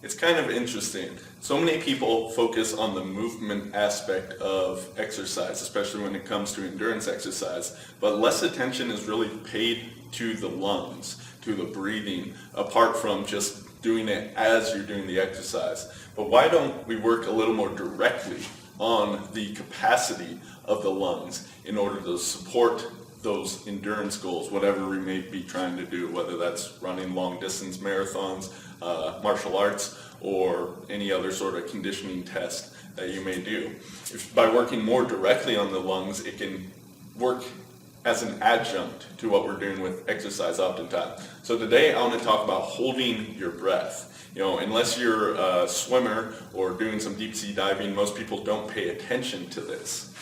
It's kind of interesting. So many people focus on the movement aspect of exercise, especially when it comes to endurance exercise, but less attention is really paid to the lungs, to the breathing, apart from just doing it as you're doing the exercise. But why don't we work a little more directly on the capacity of the lungs in order to support those endurance goals, whatever we may be trying to do, whether that's running long distance marathons, martial arts, or any other sort of conditioning test that you may do. By working more directly on the lungs, it can work as an adjunct to what we're doing with exercise oftentimes. So today I want to talk about holding your breath. Unless you're a swimmer or doing some deep sea diving, most people don't pay attention to this.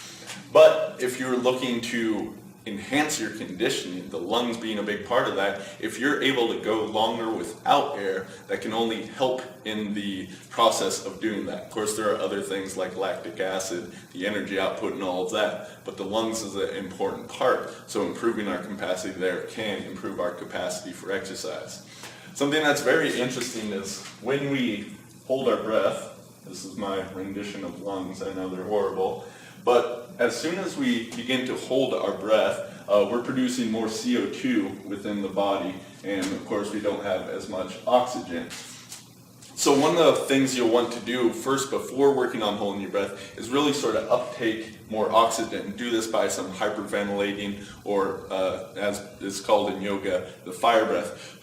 But if you're looking to enhance your conditioning, the lungs being a big part of that, if you're able to go longer without air, that can only help in the process of doing that. Of course, there are other things like lactic acid, the energy output and all of that, but the lungs is an important part, so improving our capacity there can improve our capacity for exercise. Something that's very interesting is when we hold our breath, this is my rendition of lungs, I know they're horrible, but as soon as we begin to hold our breath, we're producing more CO2 within the body, and of course we don't have as much oxygen. So one of the things you'll want to do first before working on holding your breath is really sort of uptake more oxygen. Do this by some hyperventilating, or as it's called in yoga, the fire breath.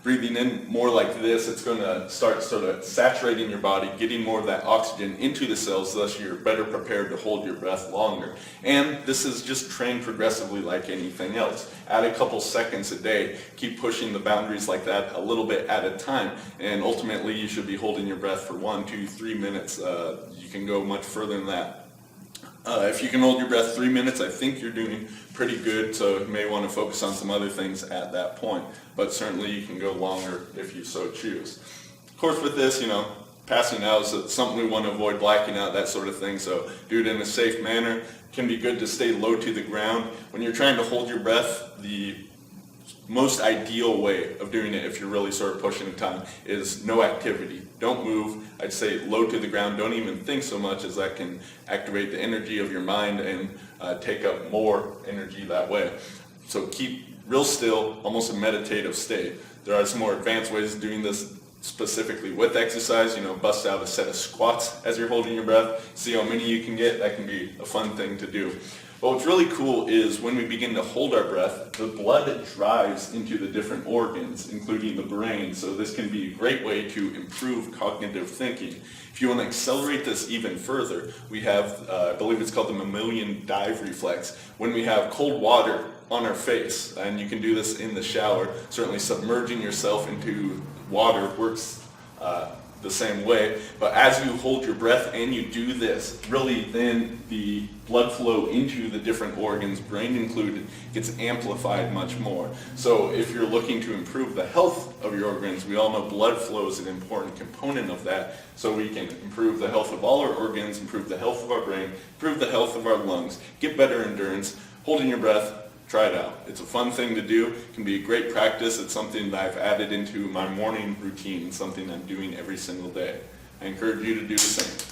Breathing in more like this, it's going to start sort of saturating your body, getting more of that oxygen into the cells, thus you're better prepared to hold your breath longer. And this is just trained progressively like anything else. Add a couple seconds a day, keep pushing the boundaries like that a little bit at a time, and ultimately you should be holding your breath for 1, 2, 3 minutes. You can go much further than that. If you can hold your breath 3 minutes, I think you're doing pretty good, so you may want to focus on some other things at that point. But certainly you can go longer if you so choose. Of course, with this, passing out is something we want to avoid, blacking out, that sort of thing. So do it in a safe manner. It can be good to stay low to the ground. When you're trying to hold your breath, the most ideal way of doing it, if you're really sort of pushing the time, is no activity. Don't move. I'd say low to the ground. Don't even think so much, as that can activate the energy of your mind and take up more energy that way. So keep real still, almost a meditative state. There are some more advanced ways of doing this specifically with exercise. Bust out a set of squats as you're holding your breath. See how many you can get. That can be a fun thing to do. But what's really cool is when we begin to hold our breath, the blood drives into the different organs, including the brain. So this can be a great way to improve cognitive thinking. If you want to accelerate this even further, we have, I believe it's called the mammalian dive reflex. When we have cold water on our face, and you can do this in the shower, certainly submerging yourself into water works the same way, but as you hold your breath and you do this, really then the blood flow into the different organs, brain included, gets amplified much more. So if you're looking to improve the health of your organs, we all know blood flow is an important component of that, so we can improve the health of all our organs, improve the health of our brain, improve the health of our lungs, get better endurance, holding your breath. Try it out. It's a fun thing to do. It can be a great practice. It's something that I've added into my morning routine, something I'm doing every single day. I encourage you to do the same.